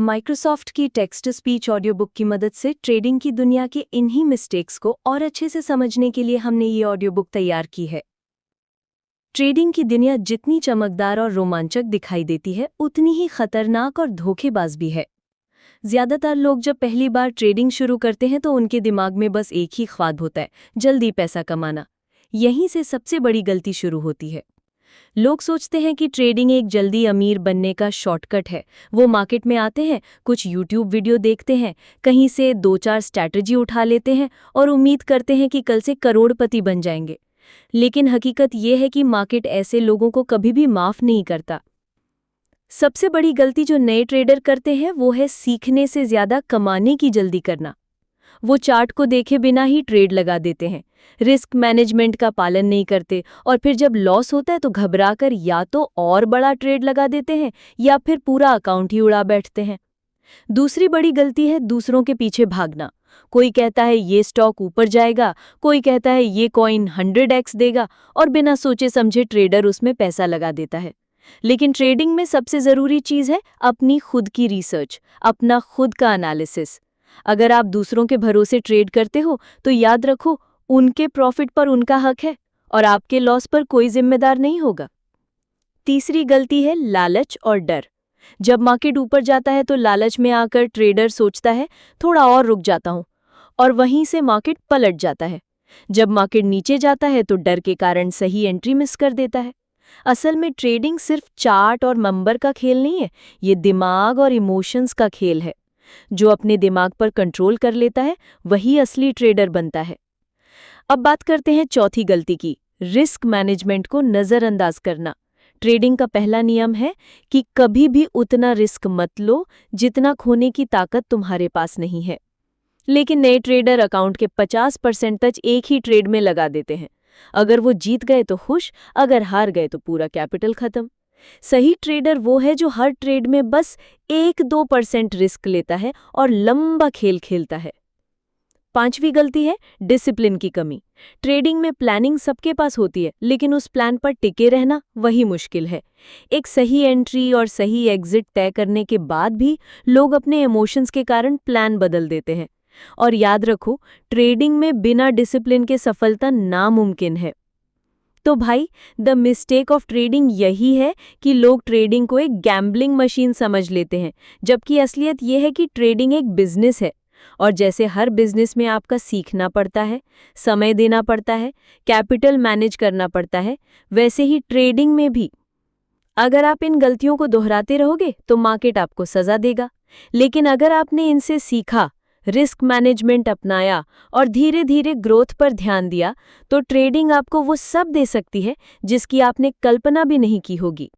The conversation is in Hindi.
माइक्रोसॉफ्ट की text to speech audio book की मदद से ट्रेडिंग की दुनिया के इन्हीं मिस्टेक्स को और अच्छे से समझने के लिए हमने ये ऑडियो बुक तैयार की है। ट्रेडिंग की दुनिया जितनी चमकदार और रोमांचक दिखाई देती है, उतनी ही खतरनाक और धोखेबाज भी है। ज्यादातर लोग जब पहली बार ट्रेडिंग शुरू करते हैं तो उनके दिमाग में बस एक ही ख्वाब होता है, जल्दी पैसा कमाना। यहीं से सबसे बड़ी गलती शुरू होती है। लोग सोचते हैं कि ट्रेडिंग एक जल्दी अमीर बनने का शॉर्टकट है। वो मार्केट में आते हैं, कुछ यूट्यूब वीडियो देखते हैं, कहीं से 2-4 स्ट्रैटेजी उठा लेते हैं और उम्मीद करते हैं कि कल से करोड़पति बन जाएंगे। लेकिन हकीकत ये है कि मार्केट ऐसे लोगों को कभी भी माफ नहीं करता। सबसे बड़ी गलती जो नए ट्रेडर करते हैं वो है सीखने से ज्यादा कमाने की जल्दी करना। वो चार्ट को देखे बिना ही ट्रेड लगा देते हैं, रिस्क मैनेजमेंट का पालन नहीं करते और फिर जब लॉस होता है तो घबराकर या तो और बड़ा ट्रेड लगा देते हैं या फिर पूरा अकाउंट ही उड़ा बैठते हैं। दूसरी बड़ी गलती है दूसरों के पीछे भागना। कोई कहता है ये स्टॉक ऊपर जाएगा, कोई कहता है ये कॉइन 100x देगा और बिना सोचे समझे ट्रेडर उसमें पैसा लगा देता है। लेकिन ट्रेडिंग में सबसे ज़रूरी चीज़ है अपनी खुद की रिसर्च, अपना खुद का एनालिसिस। अगर आप दूसरों के भरोसे ट्रेड करते हो तो याद रखो, उनके प्रॉफिट पर उनका हक है और आपके लॉस पर कोई जिम्मेदार नहीं होगा। तीसरी गलती है लालच और डर। जब मार्केट ऊपर जाता है तो लालच में आकर ट्रेडर सोचता है थोड़ा और रुक जाता हूं, और वहीं से मार्केट पलट जाता है। जब मार्केट नीचे जाता है तो डर के कारण सही एंट्री मिस कर देता है। असल में ट्रेडिंग सिर्फ चार्ट और नंबर का खेल नहीं है, ये दिमाग और इमोशंस का खेल है। जो अपने दिमाग पर कंट्रोल कर लेता है वही असली ट्रेडर बनता है। अब बात करते हैं चौथी गलती की, रिस्क मैनेजमेंट को नजरअंदाज करना। ट्रेडिंग का पहला नियम है कि कभी भी उतना रिस्क मत लो जितना खोने की ताकत तुम्हारे पास नहीं है। लेकिन नए ट्रेडर अकाउंट के 50% तक एक ही ट्रेड में लगा देते हैं। अगर वो जीत गए तो खुश, अगर हार गए तो पूरा कैपिटल खत्म। सही ट्रेडर वो है जो हर ट्रेड में बस 1-2% रिस्क लेता है और लंबा खेल खेलता है। पांचवी गलती है डिसिप्लिन की कमी। ट्रेडिंग में प्लानिंग सबके पास होती है, लेकिन उस प्लान पर टिके रहना वही मुश्किल है। एक सही एंट्री और सही एग्जिट तय करने के बाद भी लोग अपने इमोशंस के कारण प्लान बदल देते हैं। और याद रखो, ट्रेडिंग में बिना डिसिप्लिन के सफलता नामुमकिन है। तो भाई, द मिस्टेक ऑफ ट्रेडिंग यही है कि लोग ट्रेडिंग को एक गैम्बलिंग मशीन समझ लेते हैं, जबकि असलियत यह है कि ट्रेडिंग एक बिजनेस है। और जैसे हर बिजनेस में आपका सीखना पड़ता है, समय देना पड़ता है, कैपिटल मैनेज करना पड़ता है, वैसे ही ट्रेडिंग में भी। अगर आप इन गलतियों को दोहराते रहोगे तो मार्केट आपको सजा देगा। लेकिन अगर आपने इनसे सीखा, रिस्क मैनेजमेंट अपनाया और धीरे धीरे ग्रोथ पर ध्यान दिया, तो ट्रेडिंग आपको वो सब दे सकती है जिसकी आपने कल्पना भी नहीं की होगी।